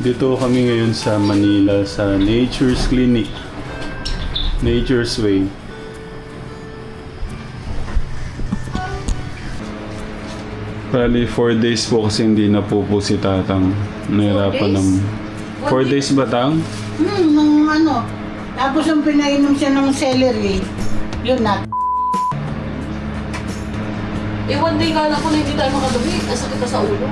Dito kami ngayon sa Manila sa Nature's Clinic. Nature's Way. Bali, 4 days po kasi hindi na po si Tatang. Nahirapan ng... 4 days ba, Tang? Nung ano. Tapos yung pinainom siya ng celery, yun na. One day kala ko na hindi tayo makadumi. Ang sakit na sa ulo.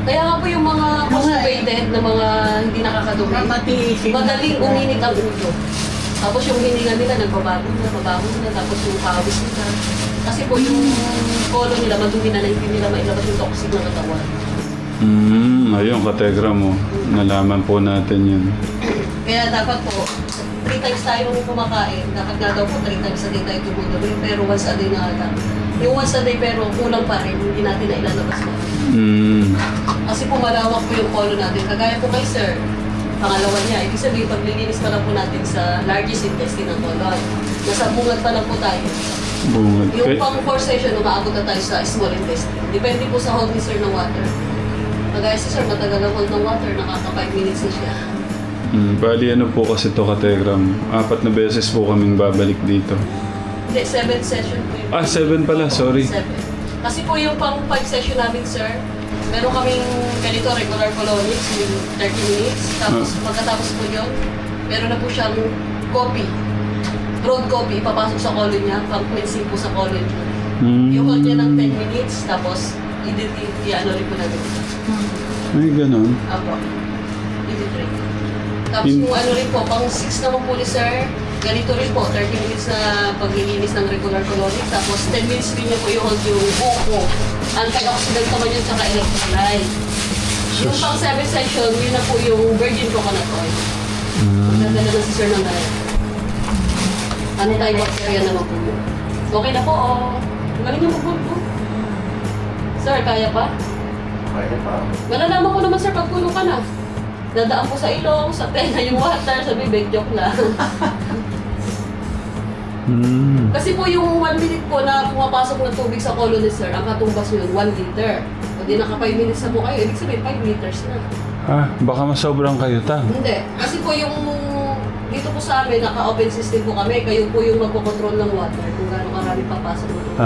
Kaya nga po yung mga constipated na mga hindi nakakadumi, Matiisin. madaling uminit ang ulo. Tapos yung hininga nila, nagbabago na, tapos yung pawis nila. Kasi po yung colon nila, madumi na hindi nila mailabas yung toxic na katawan. Ayun, kategra mo. Nalaman po natin yun. Kaya dapat po, 3 times tayo kumakain. Dapat nga daw po 3 times a day tayo tumutumi, pero once a day na lang. Yung once a day pero kulang pa rin, hindi natin na ilalabas mo. Kasi po malawak po yung colon natin. Kagaya po kay sir, pangalawa niya, ibig sabihin paglilinis pa lang po natin sa largest intestine ng colon. Nasa bungad pa lang po tayo. Bungad. Yung pang 4 session, umaabot na tayo sa small intestine. Depende po sa holding sir ng water. Kagaya si sir, matagal na hold ng water, nakaka 5 minutes na siya. Bali ano po kasi to kategram. 4 na beses po kaming babalik dito. Hindi, 7 session po yun. 7 pala, sorry. 7. Kasi po yung pang 5 session namin, sir, meron kaming ganito, regular colonics, yung 30 minutes. Tapos pagkatapos po yun, meron na po siyang coffee. Broad coffee, ipapasok sa colon niya, pang cleansing po sa colon niya. Yung hold niya ng 10 minutes, tapos i-ano rin po natin. Ay, ganun. Apo. I-drink. Tapos yung ano rin po, pang 6 naman po ni sir, ganito rin po, 30 minutes na paglilinis ng regular colonic. Tapos 10 minutes rin niya po yung hold yung buko. Antioxidant naman yun, saka electrolyte. Yung pang 7 session, yun na po yung virgin coconut oil. Magdadala na si sir ng diet. Antibacterial naman po yun. Okay na po, galing niyo po po. Sir, kaya pa? Kaya pa. Malalaman ko naman sir, pag puno ka na. Dadaan po sa ilong, sa tenga yung water, sa bibig, joke lang. Kasi po yung 1 minute po na pumapasok ng tubig sa colon ni sir, ang katumbas yun, 1 liter. Kung di naka 5 minutes na po kayo, ibig sabihin 5 liters na. Baka masobrang kayo, Tang. Hindi. Kasi po yung dito po sa amin, naka-open system po kami. Kayo po yung magpocontrol ng water kung gaano karami papasok ng tubig.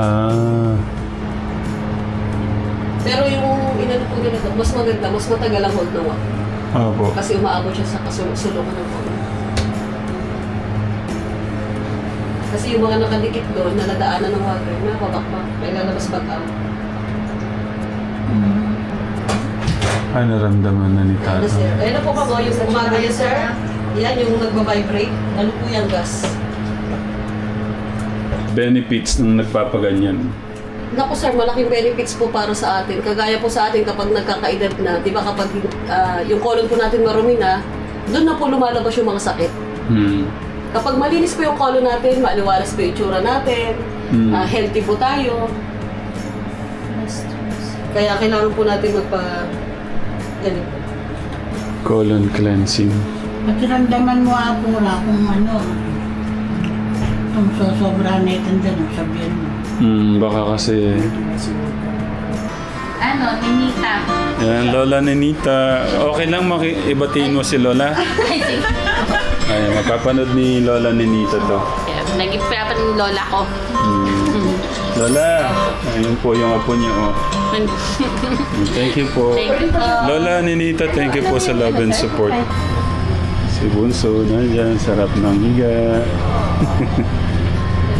Pero yung inano po nila to, mas maganda, mas matagal ang hold na water. Opo. Kasi umaabot siya sa kasulungan ng colon. Kasi yung mga nakadikit doon, na nadaanan ng water, napabakbak, may lalabas bagang. Naramdaman na ni Ano Tata. sir? Ayun na po kamo, yung umaga yan sir. Yan, yung nagbabibrate. Ano po yung gas? Benefits ng nagpapaganyan. Naku sir, malaking benefits po para sa atin. Kagaya po sa atin kapag nagkakaedad na, di ba kapag yung colon po natin marumi na, doon na po lumalabas yung mga sakit. Kapag malinis po yung colon natin, maliwalas po yung itsura natin, healthy po tayo. Kaya kailangan po natin ganito. Colon cleansing. Pakiramdaman mo ako na kung ano. Kung sosobra na itong dyan, sabihin mo. Baka kasi... Ninita. Yan, Lola Nenita. Okay lang ibatiin mo si Lola? Ay, mapapanood ni Lola Nenita to. Nag-ipirapan ng lola ko. Lola, ayun po yung apo niya, oh. Thank you po. Thank you po. Lola Nenita, thank you po sa love and support. Si Bunso, nandiyan, sarap ng higa.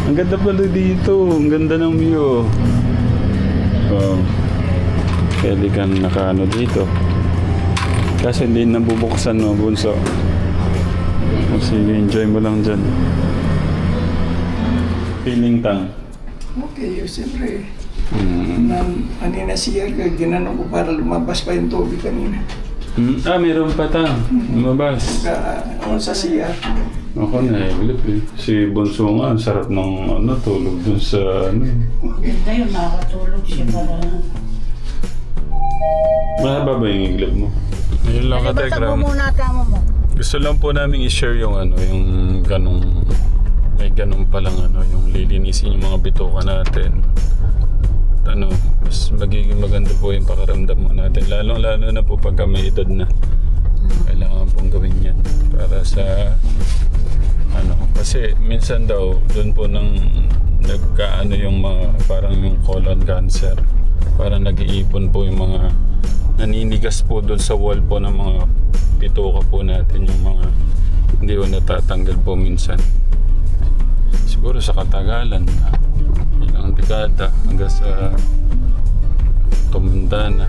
Ang ganda pala dito. Ang ganda ng view. Oh. Pwede kang nakaano dito. Kasi hindi nabubuksan mo, Bunso. Sige, enjoy mo lang dyan. Feeling Tang. Okay, siyempre. Kanina siya, ginano ko para lumabas pa yung tubig kanina. Meron pa Tang. Lumabas. Sa siya. Ako na-iglip eh. Si Bunso nga, ang sarap ng tulog dun sa Maganda yun, nakakatulog siya para... Mahaba ba yung iglip mo? Ayun lang Basta kategram. mo muna tama mo. Gusto lang po namin i-share yung yung ganong... May ganong palang yung lilinisin yung mga bituka natin. Mas magiging maganda po yung pakaramdam mo natin. Lalong-lalo na po pagka may edad na. para sa ano, kasi minsan daw doon po nang nagkaano yung mga parang yung colon cancer, parang nag-iipon po yung mga naninigas po doon sa wall po ng mga bituka po natin, yung mga hindi po natatanggal po minsan. Siguro sa katagalan, ilang dekada hanggang sa tumanda na.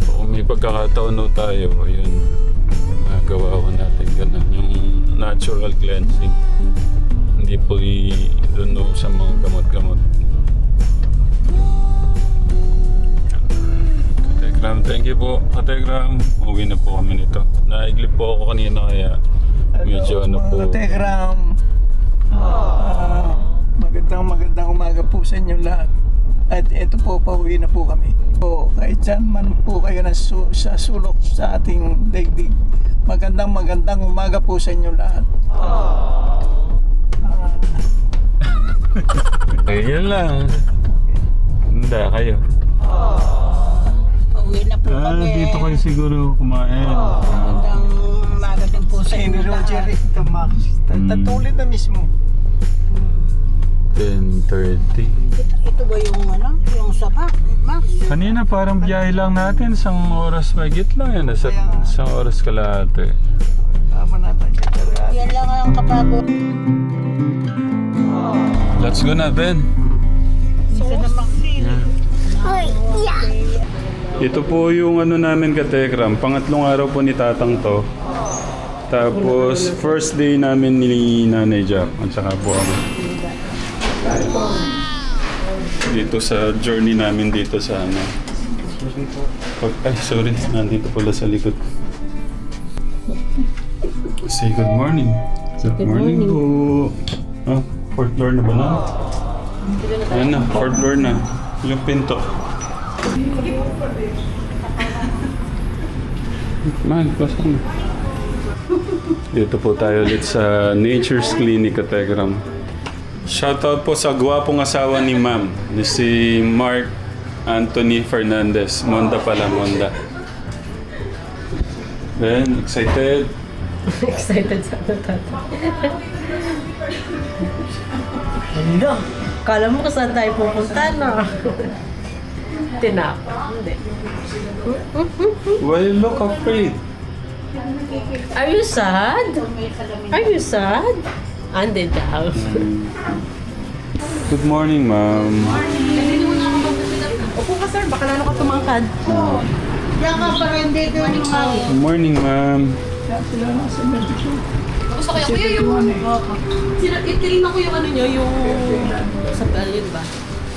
So kung may pagkakataon no tayo, yun, nagawa ko natin ganun, yung natural cleansing. Hindi po doon no, sa mga gamot-gamot. Kategram, thank you po. Kategram, uwi na po kami nito. Naiglip po ako kanina kaya medyo ano po. Telegram. Magandang umaga po sa inyo lahat. At ito po, pauwi na po kami. So, kahit saan man po kayo sa sulok sa ating daigdig, magandang umaga po sa inyo lahat. Ayun lang. Hindi, kayo. Pauwi na po kami. Dito kayo siguro kumain. Magandang umaga din po sa Sa inyo Roger, lahat. ito Max. Tatulit na mismo. 10:30. Ito ba yung ano? Yung sapa? Max? Kanina parang biyahe lang natin, isang oras mahigit lang yan. Isang oras kalahati. Tama natin siya. Yan lang ang kapabot. Let's go na, Ben. Isa na Maxine. Ito po yung ano namin katekram. Pangatlong araw po ni Tatang to. Tapos first day namin ni Nanay Jack. At saka po ako. Dito sa journey namin dito sa ano. Ay, sorry. Nandito pala sa likod. Say good morning. Good morning po. Ah, fourth floor na ba na? Ayan na, fourth floor na. Yung pinto. Man, pasok na. Dito po tayo ulit sa Nature's Clinic Kategram. Shoutout po sa gwapong asawa ni Ma'am, ni si Mark Anthony Fernandez. Monda pala, Monda. Ben, excited? Excited sa ano, tata. Ano? Kala mo kung saan tayo pupunta, no? Tinapa. Hindi. Why you look afraid? Are you sad? Are you sad? Ande daw. Good morning, Ma'am. Opo ka, sir. Baka lalo ka tumangkad. Diyan ka pa rin dito yung mga... Good morning, Ma'am. Gusto ko yung itilina ko yung ano nyo, yung sa yun ba?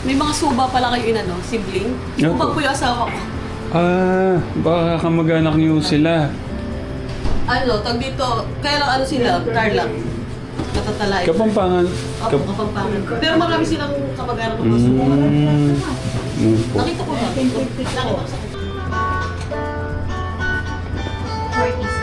May mga suba pala kayo inano, sibling. Upag po yung asawa ko. Ah, baka kamag-anak niyo sila. Ano, tag dito, kaya lang ano sila, Tarlac. Natatalay. Kapampangan. Opo, Kapampangan. Pero marami silang kamag-anak ng mga suba. Nakita ko ba? Nakita ko sa 46.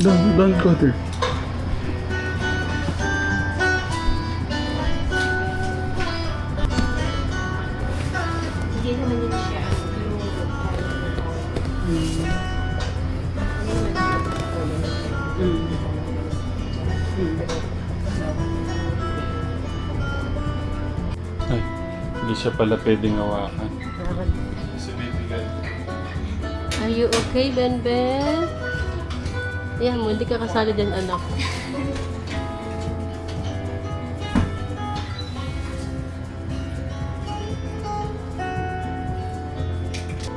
Don't go there. Hindi naman yun siya. Ay, hindi siya pala pwedeng hawakan. Kasi baby girl. Are you okay, Ben? Yan mo, hindi ka kasali din, anak.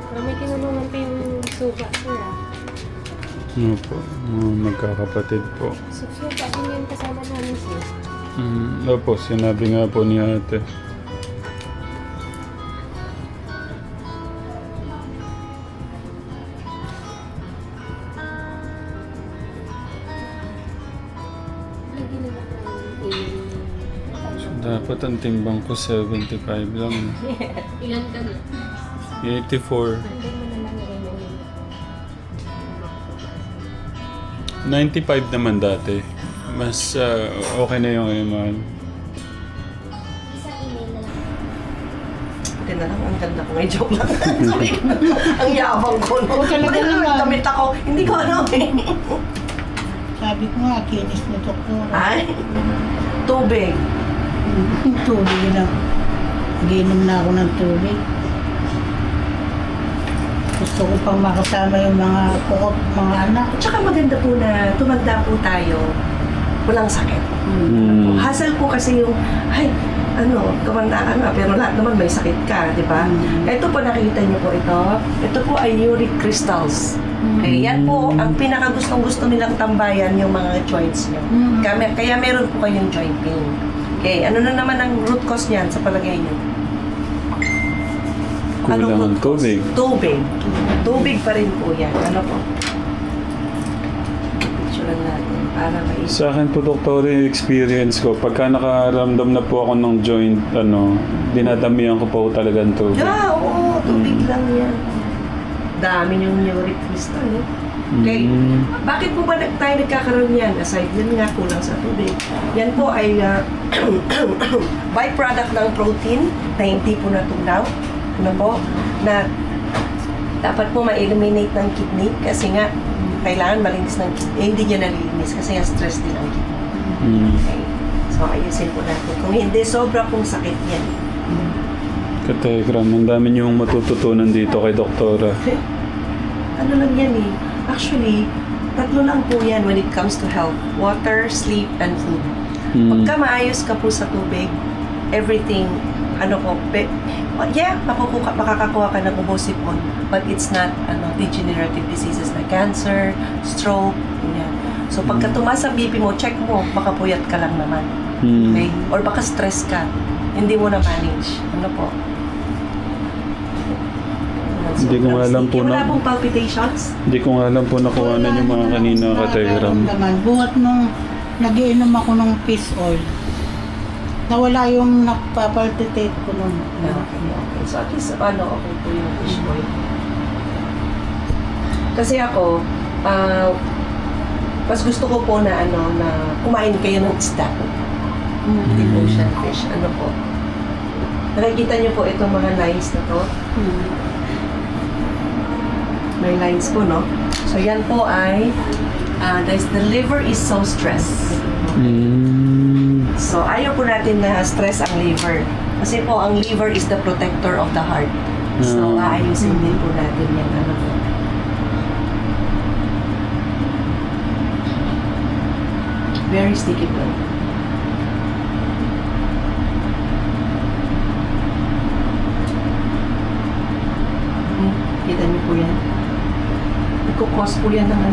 Marami kinulungan pa yung suka sila. Ano po? Magkakapatid po. Suka, yun yung kasama namin siya. Opo, sinabi nga po ni ate. Dapat ang timbang ko 75 lang. Ilan ka na? 84. Hindi mo naman nagay mo yung 95 naman dati. Mas okay na yung mahal. Buti na lang, ang ganda ko. May joke lang. Sorry. Ang yabang ko. No? talaga Buti na lang, naman. damit ako. Hindi ko ano eh. Sabi ko nga, kinis ni doktor. Ay, tubig. Tubig na. Nagiinom na ako ng tubig. Gusto ko pang makasama yung mga kukot, mga anak. Tsaka maganda po na tumanda po tayo. Walang sakit. Mm. Hassle po kasi yung, ay, kamandaan na, pero lahat naman may sakit ka, di ba? Ito po, nakita niyo po ito. Ito po ay uric crystals. Okay, yan po, ang pinakagustong-gusto nilang tambayan yung mga joints niyo. Kaya meron po kayong joint pain. Okay, ano na naman ang root cause niyan sa palagay niyo? Kulang root ang cause? tubig. Tubig. Tubig pa rin po yan. Ano po? Picture lang natin para maisip. Sa akin po, doktor, yung experience ko, pagka nakaramdam na po ako ng joint, dinadamihan ko po talaga ang tubig. Yeah, oo, tubig lang yan. Dami yung uric crystal, eh. Okay. Bakit po ba tayo nagkakaroon yan? Aside yun nga, kulang sa tubig. Yan po ay byproduct ng protein na hindi po natunaw. Ano po? Na dapat po ma-eliminate ng kidney kasi nga kailangan malinis ng kidney. Hindi niya nalilinis kasi nga stress din ang kidney. Okay. So, ayusin po natin. Kung hindi, sobra pong sakit yan. Kategram, ang dami niyong matututunan dito kay doktora. Ano lang yan eh. Actually, tatlo lang po yan when it comes to health. Water, sleep, and food. Pagka maayos ka po sa tubig, everything, makakakuha ka ng ubosipon, but it's not degenerative diseases like cancer, stroke, ganyan. So pagka tumaas ang BP mo, check mo, baka puyat ka lang naman. Okay? Or baka stress ka, hindi mo na manage. Ano po? Hindi ko nga alam po Wala na... pong palpitations? Hindi ko nga alam po nakuhanan yung mga kanina kategram. Buhat nung nagiinom ako ng fish oil, nawala yung nagpapalpitate ko nun. Okay. So at least, okay po yung fish oil. Kasi ako, mas gusto ko po na, na kumain kayo ng isda. Deep ocean fish. Ano po? Nakikita niyo po itong mga lines na to? May lines po, no? So yan po ay, the liver is so stressed. So, ayaw po natin na stress ang liver. Kasi po, ang liver is the protector of the heart. So, aayusin din po natin yan. Ano po. Very sticky po. Kita niyo po yan. Nagkukos po yan ng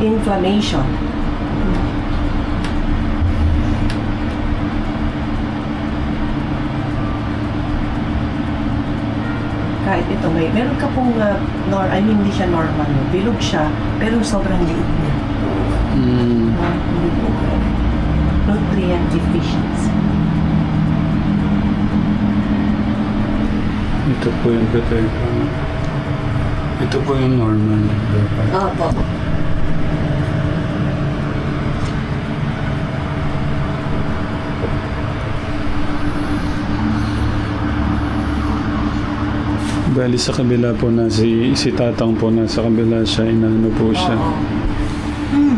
inflammation. Kahit ito, meron ka pong, hindi siya normal, bilog siya, pero sobrang liit niya. Hindi po. Nutrient deficiency. Ito po yung kategram. Ito po yung normal. Opo. Bali sa kabila po na si tatang po nasa kabila siya, inaano po siya.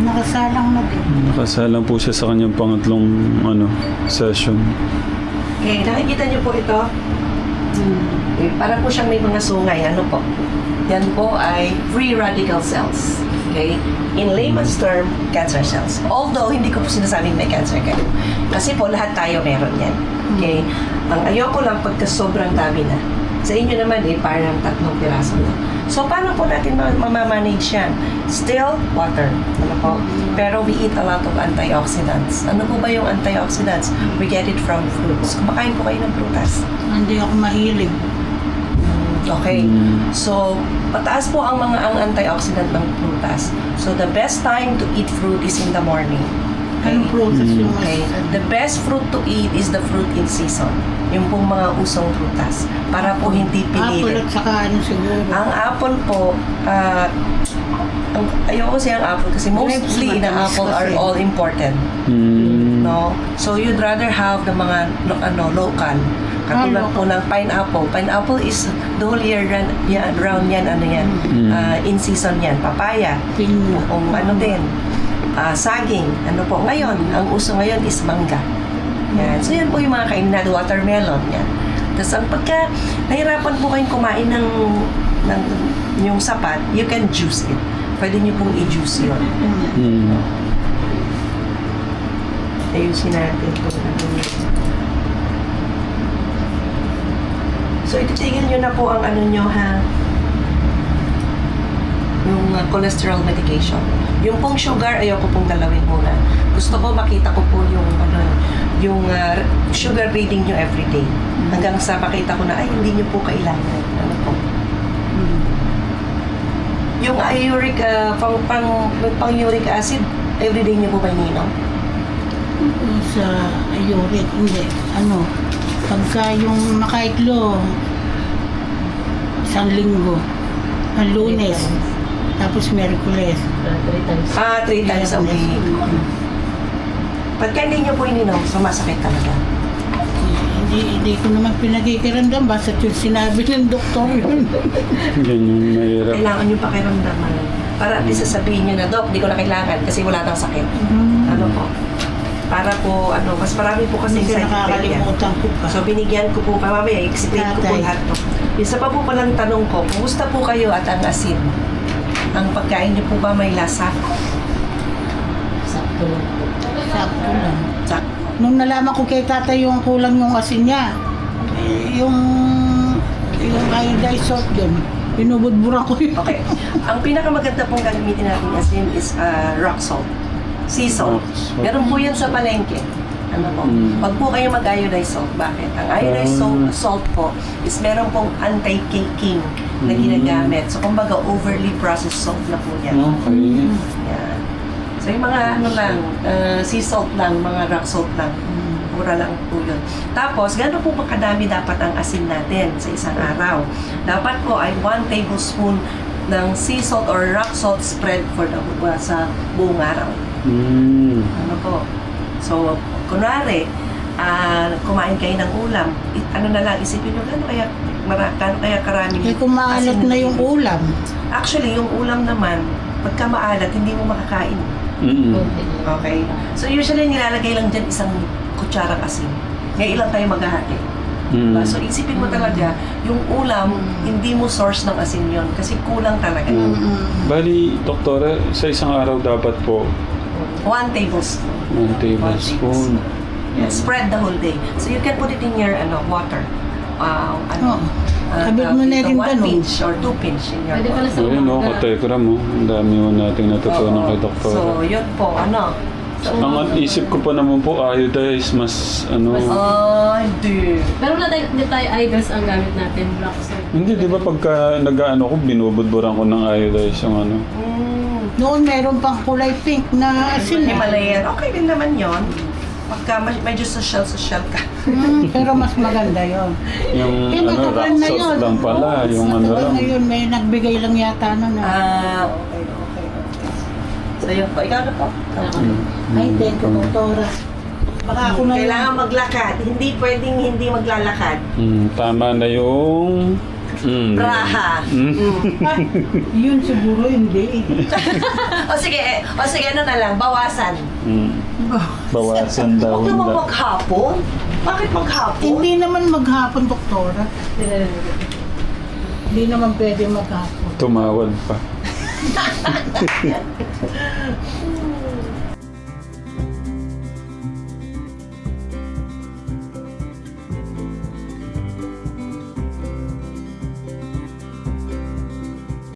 Nakasalang na din. Nakasalang po siya sa kanyang pangatlong session. Okay, nakikita niyo po ito? Para po siyang may mga sungay. Ano po? Yan po ay free radical cells. Okay? In layman's term, cancer cells. Although, hindi ko po sinasabing may cancer kayo. Kasi po, lahat tayo meron yan. Okay? Ang ayoko lang pagka sobrang dami na. Sa inyo naman parang 3 piraso na. So, paano po natin mamamanage yan? Still, water. Ano po? Pero we eat a lot of antioxidants. Ano po ba yung antioxidants? We get it from fruits. Kumakain po kayo ng prutas. Hindi ako mahilig. Okay. So, pataas po ang antioxidant ng prutas. So, the best time to eat fruit is in the morning. Anong prutas yung Okay. The best fruit to eat is the fruit in season. Yung pong mga usong prutas. Para po hindi Apple pinilit. at saka siguro. Ang apple po, Ayoko siyang apple kasi mostly Grapes, na apple are kasi. all imported. No? So you'd rather have the mga local. Katulad po ng pineapple. Pineapple is the whole year round yan, in season yan. Papaya. Pinya. Kung ano din. Saging. Ano po. Ngayon, ang uso ngayon is mangga. Yan. So yan po yung mga kainin natin. Watermelon. Yan. Tapos ang pagka nahirapan po kayong kumain ng yung sapat, you can juice it. Pwede nyo pong i-juice yun. Ayusin natin kung ano yun. So, ititigil nyo na po ang ano nyo, ha? Yung cholesterol medication. Yung pong sugar, ayoko pong galawin muna. Gusto ko makita ko po yung sugar reading nyo everyday. Hanggang sa makita ko na, ay, hindi nyo po kailangan. Ano po? Yung uric, pang uric acid, everyday nyo po ba ininom? Sa uric, hindi. Ano, pagka yung makaitlo, isang linggo, ang Lunes, tapos Miyerkules. 3 times. 3 times a week. Pagka hindi nyo po ininom, sumasakit talaga. Hindi ko naman pinagkikiramdam, basta yung sinabi ng doktor yun. Yan yung mahirap. Kailangan nyo pakiramdaman. Para at least sasabihin nyo na, Dok, di ko na kailangan kasi wala nang sakit. Ano po? Para po, mas marami po kasi Hindi side effect yan. nakakalimutan ko pa. So, binigyan ko po, mamaya, explain ko po Tatay. lahat to. Isa pa po palang tanong ko, kumusta po kayo at ang asin? Ang pagkain nyo po ba may lasa? Sakto lang po. Sakto lang. Sakto. Nung nalaman ko kay tatay yung kulang yung asin niya, yung iodized salt din, binubudburan ko yun. Okay. Ang pinakamaganda pong gagamitin natin asin is rock salt. Sea salt. Rock salt. Meron po yan sa palengke. Ano po? Wag po kayo mag-iodized salt. Bakit? Ang iodized salt po is meron pong anti-caking na ginagamit. So, kumbaga, overly processed salt na po yan. Okay. Yan. So, yung mga sea salt lang, mga rock salt lang. Mura lang po yun. Tapos, gano'n po ba kadami dapat ang asin natin sa isang araw? Dapat po ay 1 tablespoon ng sea salt or rock salt spread sa buong araw. Ano po? So, kunwari, kumain kayo ng ulam, isipin nyo, gano'n kaya karaming Eh kung maalat asin na yung ulam, Actually, yung ulam naman, pagka maalat, hindi mo makakain. Konti lang. Okay? So, usually, nilalagay lang dyan isang kutsarang asin. Ngayon ilang tayo maghahati. Diba? So, isipin mo talaga, yung ulam, hindi mo source ng asin yon kasi kulang talaga. Bali, doktora, sa isang araw dapat po 1 tablespoon. 1 tablespoon. Yeah, spread the whole day. So, you can put it in your water. Sabi mo na rin 1 ganun. pinch or 2 pinch in your Pwede pala water. sa Ayun, no, umaga. katekram, mo. Ang dami mo nating natutunan kay doktora. So, yun po, Ang isip ko pa naman po, iodized, mas hindi. Pero wala hindi tayo idols ang gamit natin. Rock salt. Hindi, di ba pagka nag-ano ko, binubudburan ko ng iodized yung ano. noon meron pang kulay pink na asin. Himalayan, okay din naman yon. Pagka medyo social ka. Pero mas maganda yon. Yung Eh, ano, matagal rock na salt yun. lang pala, yung ano Matagal lang. na yun, may nagbigay lang yata na na. Okay. So yun po, ikaw na po. Ay, thank you, doktora. Baka ako na Kailangan maglakad. Hindi pwedeng hindi maglalakad. Tama na yung... Raha. Ay, yun siguro hindi. O sige, ano na lang, bawasan. Bawasan daw. Huwag naman maghapon. Bakit maghapon? Hindi naman maghapon, doktora. Hindi naman pwede maghapon. Tumawad pa.